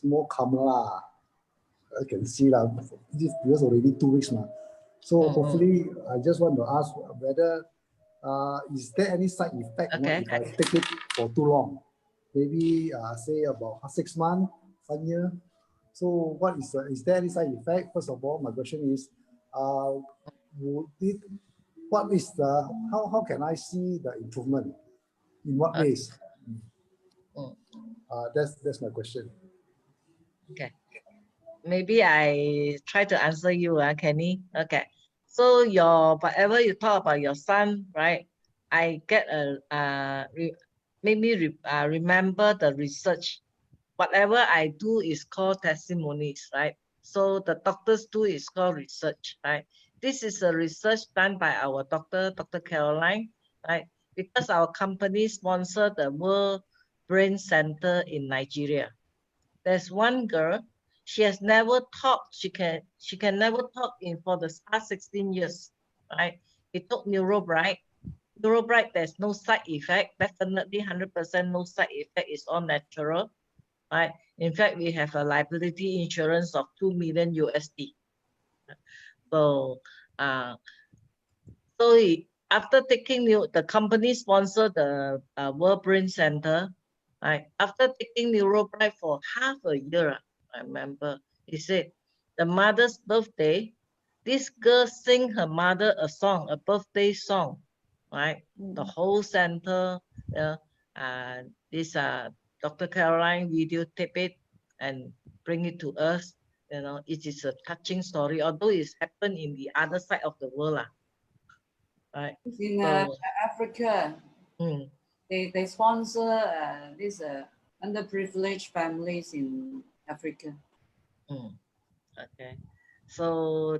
more calmer. I can see because already 2 weeks now. So hopefully, I just want to ask whether is there any side effect if I take it for too long? Maybe say about 6 months, 1 year. So what is there any side effect? First of all, my question is, would it what is the, how can I see the improvement? In what ways? Mm. That's my question. Okay. Maybe I try to answer you, Kenny. Okay. So whatever you talk about your son, right? I get made me remember the research. Whatever I do is called testimonies, right? So the doctors do is called research, right? This is a research done by our doctor, Dr. Caroline, right? Because our company sponsor the World Brain Center in Nigeria. There's one girl, she has never talked, she can never talk for the past 16 years, right? He took NeuroBright. NeuroBright, there's no side effect, definitely 100% no side effect, it's all natural, right? In fact, we have a liability insurance of 2 million USD. So, after taking the company sponsor the World Brain Center, right? After taking NeuroBright for half a year, I remember he said, the mother's birthday, this girl sing her mother a song, a birthday song, right? The whole center, this Dr. Caroline videotape it and bring it to us. You know, it is a touching story, although it's happened in the other side of the world, right? In So, Africa, mm, they sponsor these underprivileged families in Africa. okay. So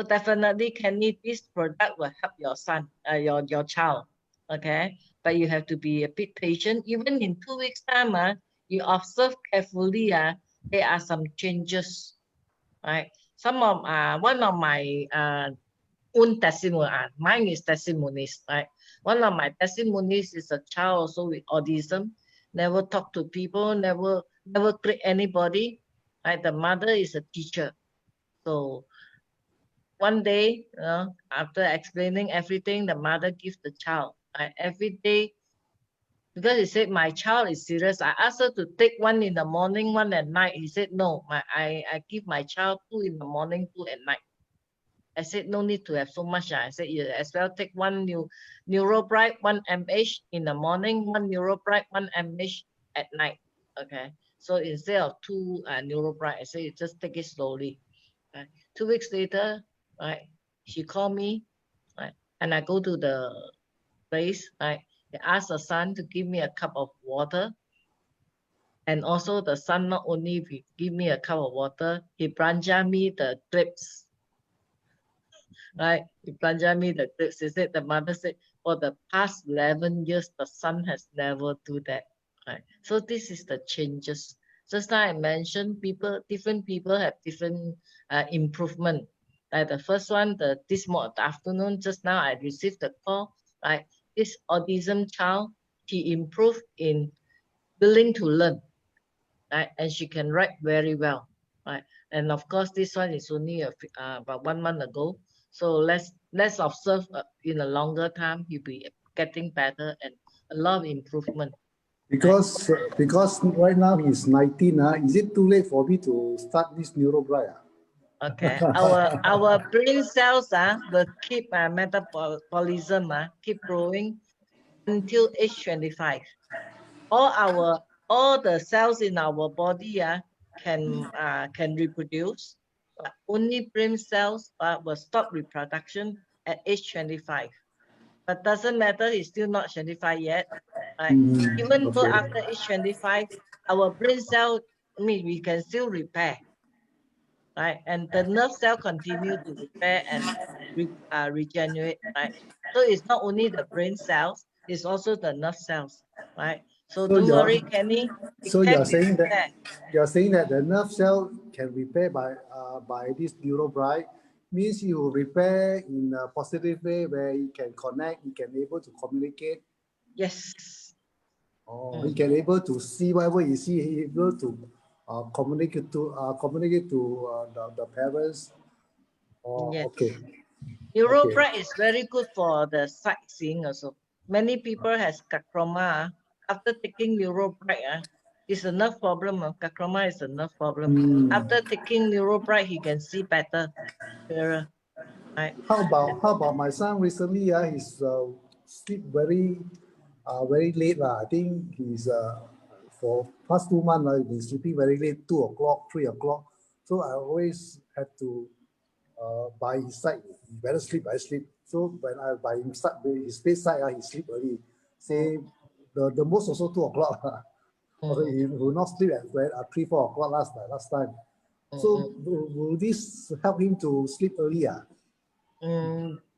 definitely, Kenny, this product will help your son, your child. Okay, but you have to be a bit patient. Even in 2 weeks' time, you observe carefully. There are some changes, right? One of my own testimony. Mine is testimonies, right? One of my testimonies is a child also with autism, never talk to people, never greet anybody. Right? The mother is a teacher. So one day, after explaining everything, the mother gives the child. Every day, because he said my child is serious. I asked her to take one in the morning, one at night. He said no. I give my child 2 in the morning, 2 at night. I said, no need to have so much. I said, you as well take one NeuroBright, 1 mH in the morning, 1 NeuroBright, 1 mH at night. Okay. So instead of 2 NeuroBright, I said, you just take it slowly. Right? 2 weeks later, right, she called me, right, and I go to the place, right, they ask the son to give me a cup of water. And also the son not only give me a cup of water, he belanja me the grapes. Right, he belanja me the grapes. He said, the mother said, for the past 11 years, the son has never do that. Right. So this is the changes. Just now I mentioned different people have different improvement. Like the first one, this afternoon, just now I received the call, right? This autism child, she improved in willing to learn, right? And she can write very well, right? And of course, this one is only about 1 month ago. So let's observe in a longer time, you'll be getting better and a lot of improvement. Because right now he's 19. Is it too late for me to start this NeuroBright? Okay, our brain cells will keep metabolism keep growing until age 25. All the cells in our body can reproduce, but only brain cells will stop reproduction at age 25. But doesn't matter, he's still not 25 yet. Right? Even though after age 25, our brain cell, we can still repair. Right? And the nerve cell continue to repair and regenerate, right? So it's not only the brain cells, it's also the nerve cells, right? So don't worry, Kenny. So you're saying that the nerve cell can repair by this NeuroBright, means you repair in a positive way where you can connect, you can able to communicate. Yes. He can able to see whatever you see, he able to communicate to the parents. Yes. Okay. NeuroBright is very good for the sightseeing also. Many people has glaucoma. After taking NeuroBright, it's a nerve problem. Glaucoma is a nerve problem. After taking NeuroBright, he can see better, clearer. Right. How about my son recently? He's sleep very late. I think he's for past 2 months, he's been sleeping very late, 2 o'clock, 3 o'clock. So I always have to by his side, he better sleep, I sleep. So when I by his bedside, he sleep early. Say the most also 2 o'clock. Also, he will not sleep at 3, 4 o'clock last time. So will this help him to sleep earlier?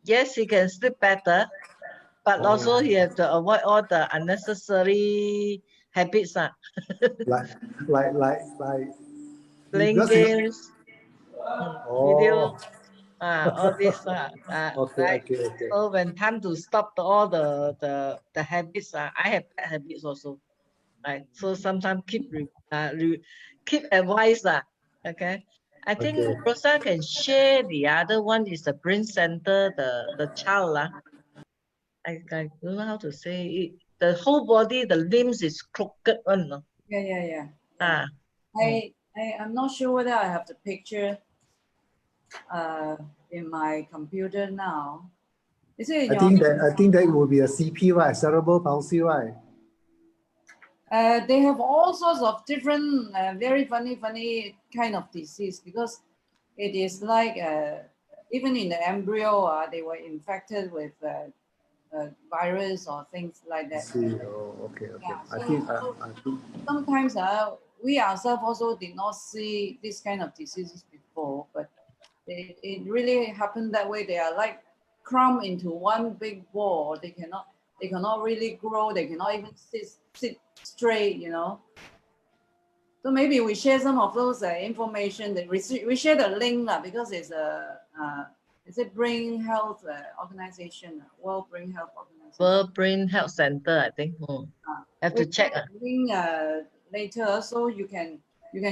Yes, he can sleep better, but also he have to avoid all the unnecessary habits. Like Playing because he- games, video, oh, all this. okay, Right. okay. So when time to stop all the habits, I have bad habits also. Right. So sometimes keep advice. Okay. I think Okay. Rosa can share the other one is the brain center, the child. I don't know how to say it. The whole body, the limbs is crooked one. No? Yeah. Ah. I'm not sure whether I have the picture in my computer now. Is it in I your? think that will be a CP, right? Cerebral palsy, right? They have all sorts of different, very funny kind of disease because it is like even in the embryo, they were infected with virus or things like I that. see. Oh, okay. Yeah, I so think sometimes we ourselves also did not see this kind of diseases before, but it really happened that way. They are like crammed into one big ball. They cannot really grow. They cannot even sit straight, you know. So maybe we share some of those information that we share the link because it's a is it Brain Health Organization, World Brain Health Organization. World Brain Health Center, I think. Have to check. Link later, so you can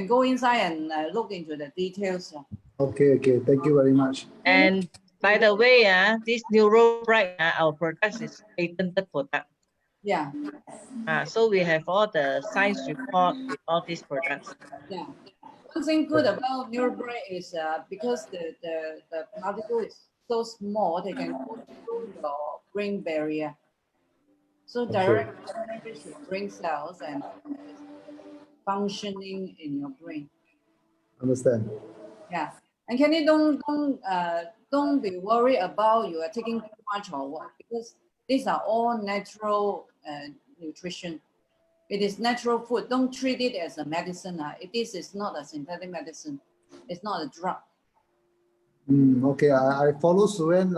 go inside and look into the details. okay. Thank you very much. And by the way, this NeuroBright, our product is patented product. Yeah. So we have all the science report with all these products. Yeah. One thing good about NeuroBright is because the particle is so small, they can go through your brain barrier. So directly penetrates your brain cells and functioning in your brain. Understand. Yeah. And Kenny, don't be worried about you are taking too much or what, because these are all natural nutrition. It is natural food. Don't treat it as a medicine. This is not a synthetic medicine. It's not a drug. Okay, I follow Suen.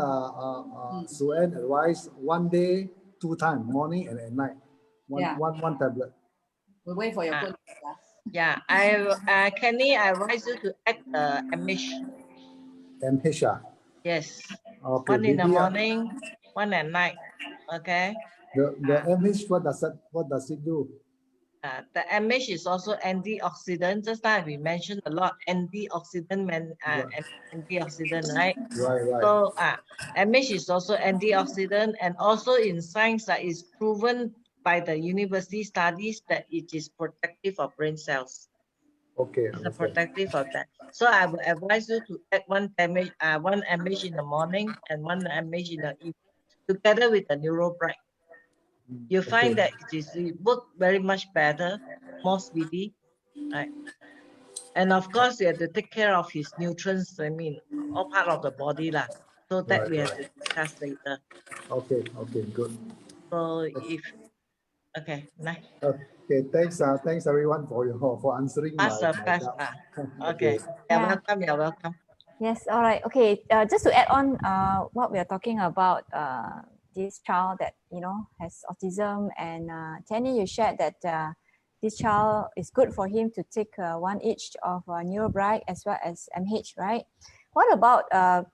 Suen advice 1 day, 2 times, morning and at night. One tablet. We wait for your good. Yeah, Kenny, I advise you to add the MH. MH. Yes. Okay. One in the morning, one at night. Okay. The MH, what does it do? The MH is also antioxidant. Just now we mentioned a lot antioxidant, antioxidant, right? Right. So MH is also antioxidant, and also in science that is proven by the university studies that it is protective of brain cells. Okay. It's a protective of that. So I would advise you to add one MH in the morning and one MH in the evening, together with the NeuroBright. You find that it work very much better, more speedy, right? And of course, you have to take care of his nutrients. I mean, all part of the body lah. So that we have to discuss later. Okay, good. So okay, nice. Okay, thanks everyone for answering my Pass. Okay. Yeah. You're welcome. Yes, all right. Okay, just to add on what we are talking about, this child that, has autism, and Tenny, you shared that this child is good for him to take one each of NeuroBright as well as MH, right? What about a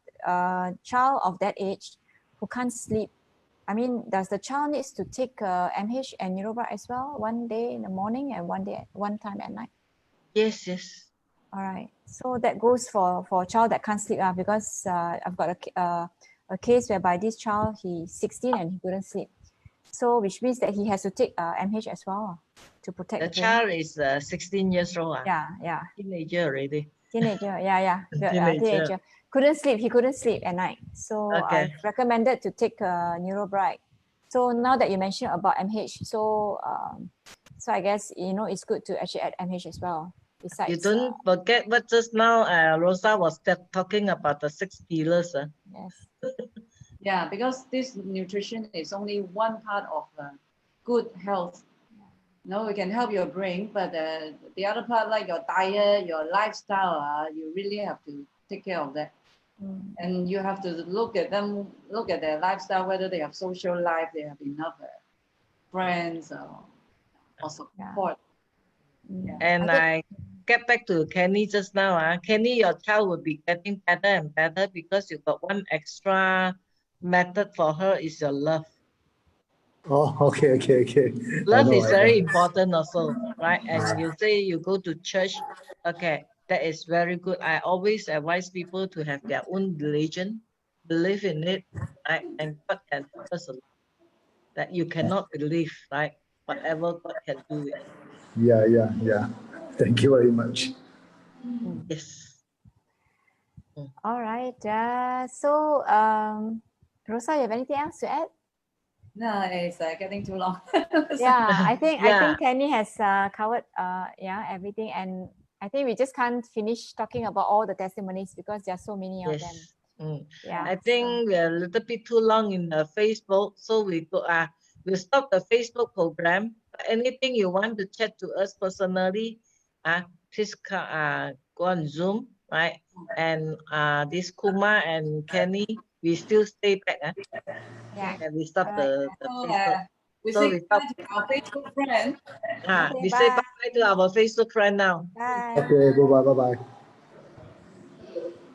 child of that age who can't sleep? I mean, does the child needs to take MH and NeuroBright as well, 1 day in the morning and one time at night? Yes. All right. So that goes for a child that can't sleep because I've got a case whereby this child, he's 16 and he couldn't sleep. So which means that he has to take MH as well to protect the the brain. child is 16 years old. Yeah. Teenager already. Teenager, yeah. Teenager. Teenager. Couldn't sleep. He couldn't sleep at night. So Okay. I recommended to take NeuroBright. So now that you mentioned about MH, so I guess it's good to actually add MH as well. Besides, You don't forget what just now Rosa was talking about the 6 pillars. yes. Yeah, because this nutrition is only one part of good health. No, it can help your brain, but the other part, like your diet, your lifestyle, you really have to take care of that. And you have to look at their lifestyle, whether they have social life, they have enough friends or support. Yeah. And I get back to Kenny just now. Kenny, your child will be getting better and better because you got one extra method for her is your love. Oh, okay. Love is I very know. important also, right? And you say you go to church. Okay, that is very good. I always advise people to have their own religion, believe in it, right? And God can help us a lot. That you cannot believe, right? Whatever God can do it. Yeah. Thank you very much. Yes. All right. So, Rosa, you have anything else to add? No, it's getting too long. Yeah, I think Yeah. Kenny has covered everything, and I think we just can't finish talking about all the testimonies because there are so many of them. Yes. Yeah, I think we're a little bit too long in the Facebook, so we'll stop the Facebook program. Anything you want to chat to us personally, please go on Zoom, right? And this Kumar and Kenny, we still stay back. Yeah. And we stop Alright. the So, Facebook. we So say we goodbye to our Facebook friend. Okay, we say bye. bye to our Facebook friend now. Bye. Okay, bye bye.